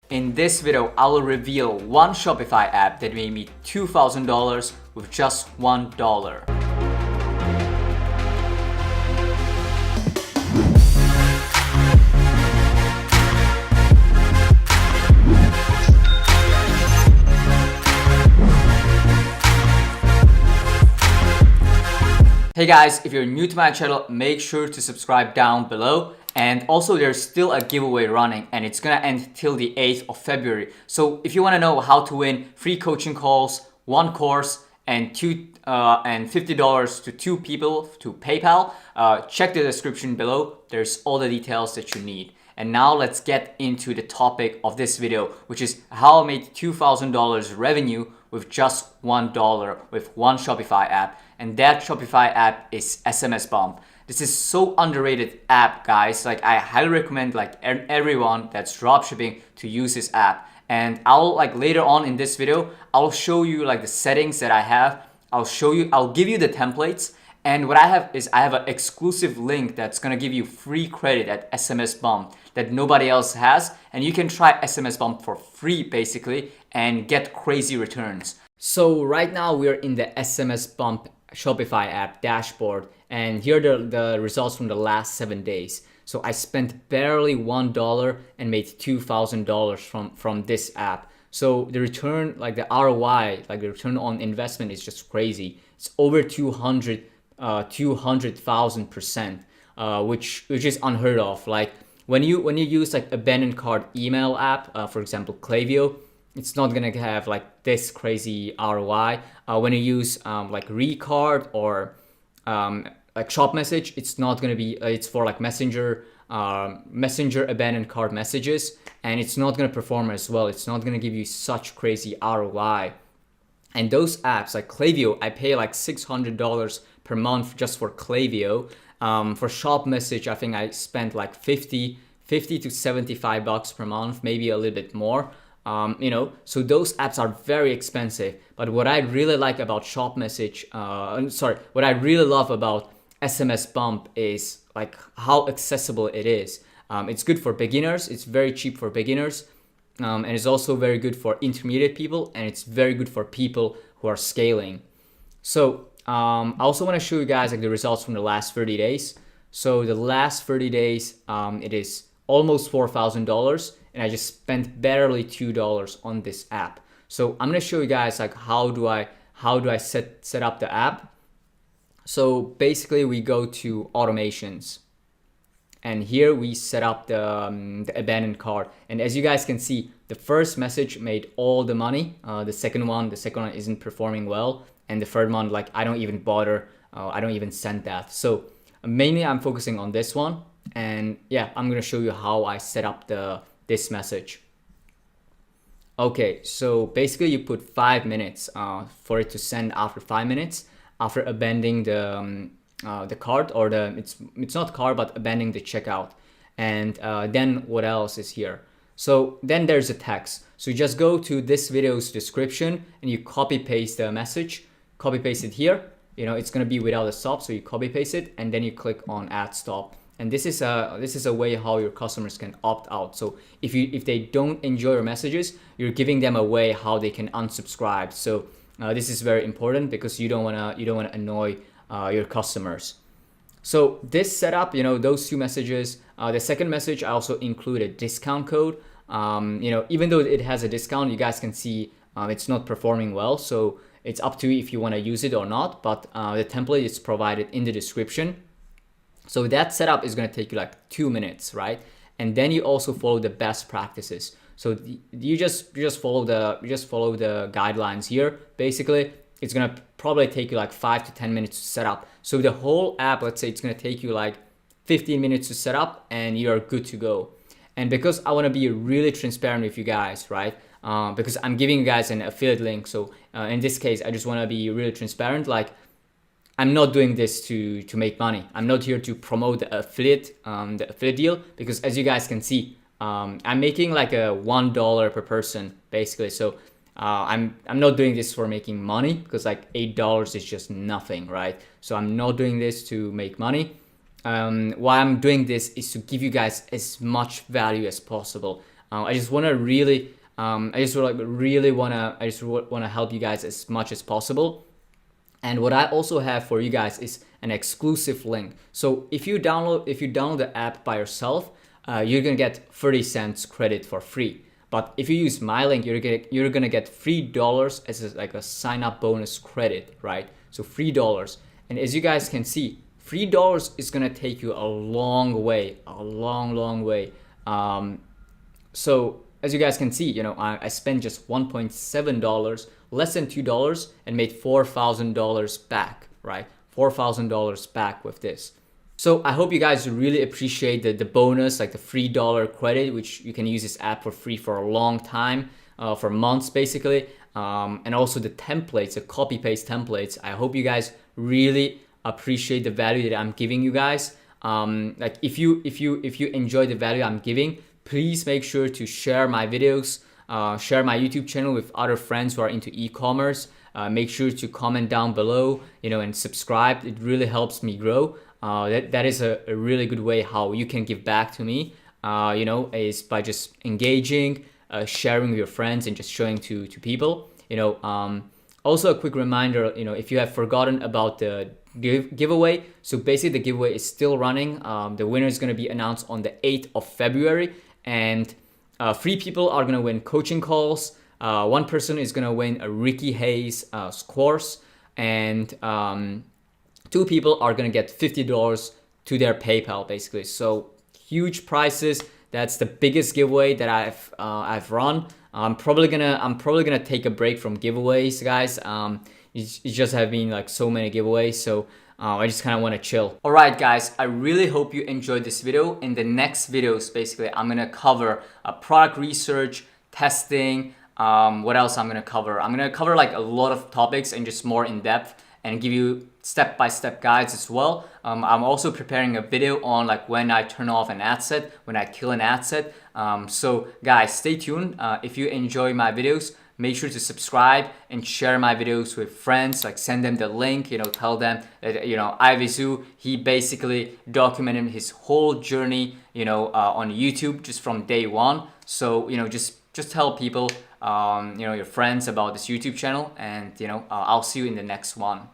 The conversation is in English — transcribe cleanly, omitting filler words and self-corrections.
In this video, I will reveal one Shopify app that made me $2,000 with just $1. Hey guys, if you're new to my channel, make sure to subscribe down below. And also there's still a giveaway running and it's gonna end till the 8th of February. So if you wanna know how to win free coaching calls, one course, and $50 to 2 people to PayPal, check the description below. There's all the details that you need. And now let's get into the topic of this video, which is how I made $2,000 revenue with just $1 with one Shopify app. And that Shopify app is SMS Bump. This is so underrated app, guys. Like, I highly recommend everyone that's dropshipping to use this app. And I'll later on in this video, I'll show you the settings that I have. I'll give you the templates. And what I have is I have an exclusive link that's gonna give you free credit at SMS Bump that nobody else has. And you can try SMS Bump for free basically and get crazy returns. So right now we're in the SMS Bump Shopify app dashboard, and here are the results from the last 7 days. So I spent barely $1 and made $2,000 from this app. So the return, the ROI, the return on investment is just crazy. It's over 200,000%, which is unheard of. Like when you use abandoned cart email app, for example Klaviyo, it's not gonna have this crazy ROI. When you use Recard or Shop Message, it's not gonna be. It's for Messenger abandoned cart messages, and it's not gonna perform as well. It's not gonna give you such crazy ROI. And those apps like Klaviyo, I pay $600 per month just for Klaviyo. For Shop Message, I think I spent $50 to $75 per month, maybe a little bit more. So those apps are very expensive. But what I really like about Shop Message, what I really love about SMS Bump is how accessible it is. It's good for beginners. It's very cheap for beginners. And it's also very good for intermediate people, and it's very good for people who are scaling. So I also want to show you guys the results from the last 30 days. So the last 30 days, it is almost $4,000, and I just spent barely $2 on this app. So I'm gonna show you guys how do I set up the app. So basically we go to automations, and here we set up the abandoned cart. And as you guys can see, the first message made all the money. The second one isn't performing well, and the third one, I don't even bother. I don't even send that. So mainly I'm focusing on this one, and yeah, I'm gonna show you how I set up this message. Okay, so basically you put 5 minutes for it to send after 5 minutes after abandoning the cart, or it's not cart but abandoning the checkout. And then what else is here? So then there's a text. So you just go to this video's description and you copy paste the message, copy paste it here. It's gonna be without a stop, so you copy paste it and then you click on add stop. And this is a way how your customers can opt out. So if they don't enjoy your messages, you're giving them a way how they can unsubscribe. So this is very important because you don't wanna annoy your customers. So this setup, those 2 messages. The second message, I also include a discount code. Even though it has a discount, you guys can see it's not performing well. So it's up to you if you want to use it or not. But the template is provided in the description. So that setup is going to take you 2 minutes, right? And then you also follow the best practices. So you just follow the guidelines here. Basically, it's going to probably take you 5 to 10 minutes to set up. So the whole app, let's say it's going to take you 15 minutes to set up, and you're good to go. And because I want to be really transparent with you guys, right? Because I'm giving you guys an affiliate link. So in this case, I just want to be really transparent. I'm not doing this to make money. I'm not here to promote the affiliate deal, because as you guys can see, I'm making a $1 per person basically. So I'm not doing this for making money, because $8 is just nothing, right? So I'm not doing this to make money. Why I'm doing this is to give you guys as much value as possible. I just want to really, I just really want to help you guys as much as possible. And what I also have for you guys is an exclusive link. So if you download the app by yourself, you're gonna get 30 cents credit for free. But if you use my link, you're gonna get $3 as like a sign up bonus credit, right? So $3. And as you guys can see, $3 is gonna take you a long way, a long way. So as you guys can see, I spent just $1.7, less than $2, and made $4,000 back, right? $4,000 back with this. So I hope you guys really appreciate the bonus, like the $3 credit, which you can use this app for free for a long time, for months basically. And also the templates, the copy paste templates. I hope you guys really appreciate the value that I'm giving you guys. Like if you enjoy the value I'm giving, please make sure to share my videos, share my YouTube channel with other friends who are into e-commerce. Make sure to comment down below, and subscribe. It really helps me grow. That is a really good way how you can give back to me, is by just engaging, sharing with your friends, and just showing to people. Also a quick reminder, if you have forgotten about the giveaway, so basically the giveaway is still running. The winner is going to be announced on the 8th of February, and 3 people are going to win coaching calls. 1 person is going to win a Ricky Hayes course, and 2 people are going to get $50 to their PayPal, basically. So huge prizes. That's the biggest giveaway that I've run. I'm probably gonna take a break from giveaways, guys. It just have been like so many giveaways, so I just kind of want to chill. All right, guys, I really hope you enjoyed this video. In the next videos, basically, I'm gonna cover product research, testing. What else I'm gonna cover? I'm gonna cover like a lot of topics and just more in depth, and give you step-by-step guides as well. I'm also preparing a video on like when I turn off an ad set, when I kill an ad set. So guys, stay tuned. If you enjoy my videos, make sure to subscribe and share my videos with friends. Like send them the link, tell them that, Ivizu, he basically documented his whole journey, on YouTube just from day one. So, just tell people, your friends about this YouTube channel, and, I'll see you in the next one.